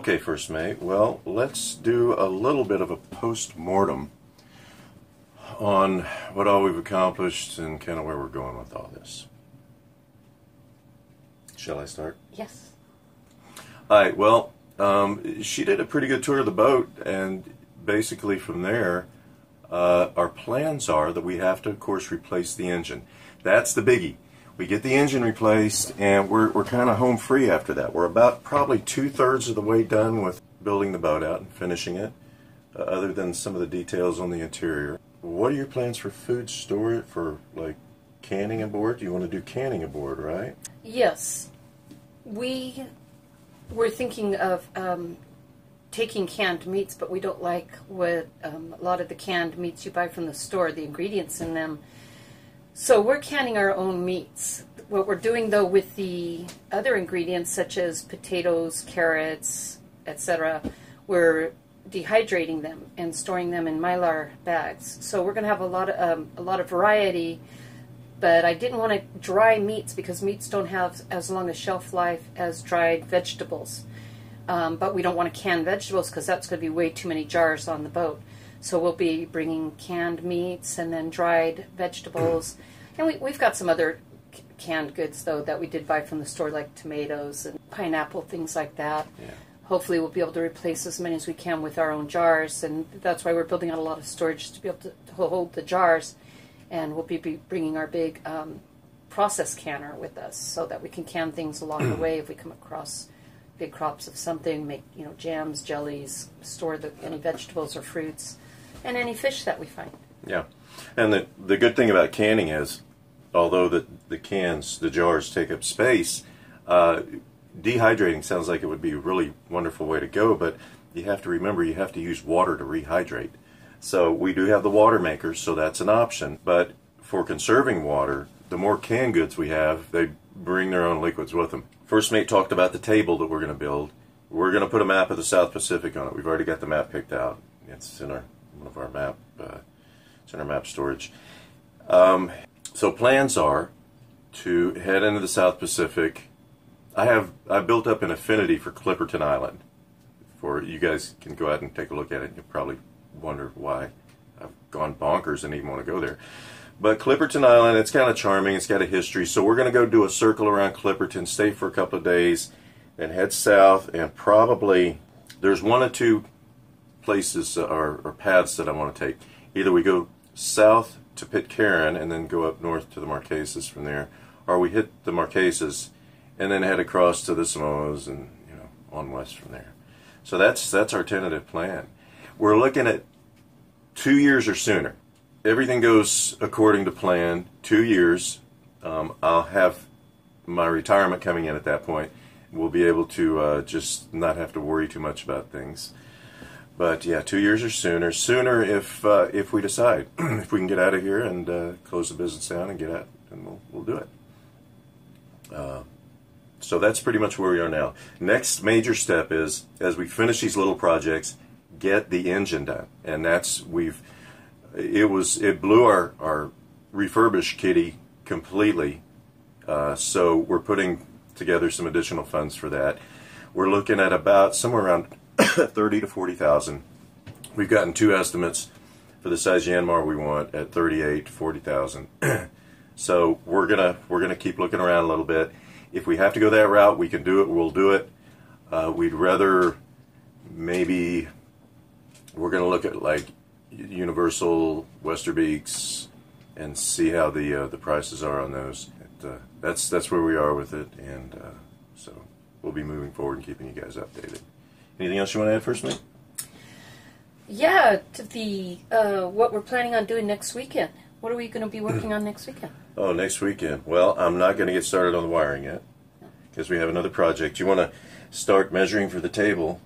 Okay, First Mate, well, let's do a little bit of a post-mortem on what all we've accomplished and kind of where we're going with all this. Shall I start? Yes. Alright, well, she did a pretty good tour of the boat, and basically from there, our plans are that we have to, of course, replace the engine. That's the biggie. We get the engine replaced, and we're kind of home free after that. We're about probably 2/3 of the way done with building the boat out and finishing it, other than some of the details on the interior. What are your plans for food storage, for like canning aboard? You want to do canning aboard, right? Yes. We were thinking of taking canned meats, but we don't like what a lot of the canned meats you buy from the store, the ingredients in them. So we're canning our own meats. What we're doing, though, with the other ingredients, such as potatoes, carrots, etc., we're dehydrating them and storing them in Mylar bags. So we're going to have a lot of variety, but I didn't want to dry meats because meats don't have as long a shelf life as dried vegetables. But we don't want to can vegetables because that's going to be way too many jars on the boat. So we'll be bringing canned meats and then dried vegetables. And we've got some other canned goods, though, that we did buy from the store, like tomatoes and pineapple, things like that. Yeah. Hopefully we'll be able to replace as many as we can with our own jars. And that's why we're building out a lot of storage to be able to hold the jars. And we'll be bringing our big process canner with us so that we can can things along the way if we come across big crops of something, make jams, jellies, store any vegetables or fruits, and any fish that we find. Yeah, and the good thing about canning is, although the jars take up space, dehydrating sounds like it would be a really wonderful way to go, but you have to remember you have to use water to rehydrate. So we do have the water makers, so that's an option, but for conserving water, the more canned goods we have, they bring their own liquids with them. First Mate talked about the table that we're going to build. We're going to put a map of the South Pacific on it. We've already got the map picked out. It's in one of our map. It's in our map storage. So plans are to head into the South Pacific. I've built up an affinity for Clipperton Island. For you guys can go out and take a look at it. You'll probably wonder why I've gone bonkers and even want to go there. But Clipperton Island, it's kind of charming. It's got a history. So we're going to go do a circle around Clipperton, stay for a couple of days, and head south. And probably there's one or two places or paths that I want to take. Either we go south to Pitcairn and then go up north to the Marquesas from there, or we hit the Marquesas and then head across to the Samoas and on west from there. So that's our tentative plan. We're looking at 2 years or sooner. Everything goes according to plan. 2 years. I'll have my retirement coming in at that point. We'll be able to just not have to worry too much about things. But yeah, 2 years or sooner. Sooner if we decide if we can get out of here and close the business down and get out, then we'll do it. So that's pretty much where we are now. Next major step is, as we finish these little projects, get the engine done, and it blew our refurbished kitty completely. So we're putting together some additional funds for that. We're looking at about somewhere around 30 to 40,000. We've gotten two estimates for the size Yanmar we want at 38 to 40,000. So we're gonna keep looking around a little bit. If we have to go that route, we can do it. We'll do it. We'd rather maybe we're gonna look at like Universal, Westerbeeks, and see how the prices are on those. That's where we are with it, and so we'll be moving forward and keeping you guys updated. Anything else you want to add, First Mate? Yeah, to the what we're planning on doing next weekend. What are we going to be working on next weekend? Oh, next weekend. Well, I'm not going to get started on the wiring yet because we have another project. You want to start measuring for the table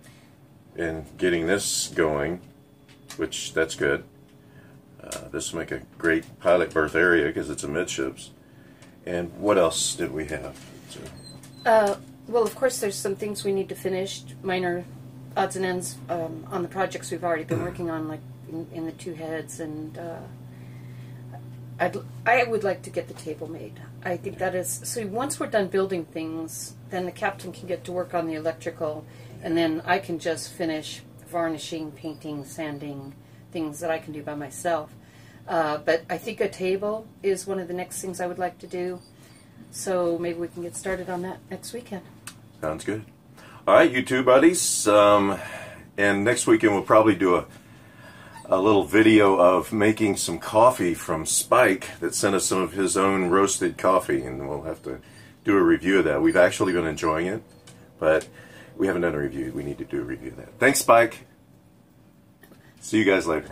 and getting this going, which that's good. This will make a great pilot berth area because it's amidships. And what else did we have? Well, of course, there's some things we need to finish, minor odds and ends on the projects we've already been working on, like in the two heads. And I would like to get the table made. I think that is, so once we're done building things, then the captain can get to work on the electrical, and then I can just finish varnishing, painting, sanding, things that I can do by myself. But I think a table is one of the next things I would like to do. So maybe we can get started on that next weekend. Sounds good. All right, you two buddies. And next weekend we'll probably do a little video of making some coffee from Spike that sent us some of his own roasted coffee, and we'll have to do a review of that. We've actually been enjoying it, but we haven't done a review. We need to do a review of that. Thanks, Spike. See you guys later.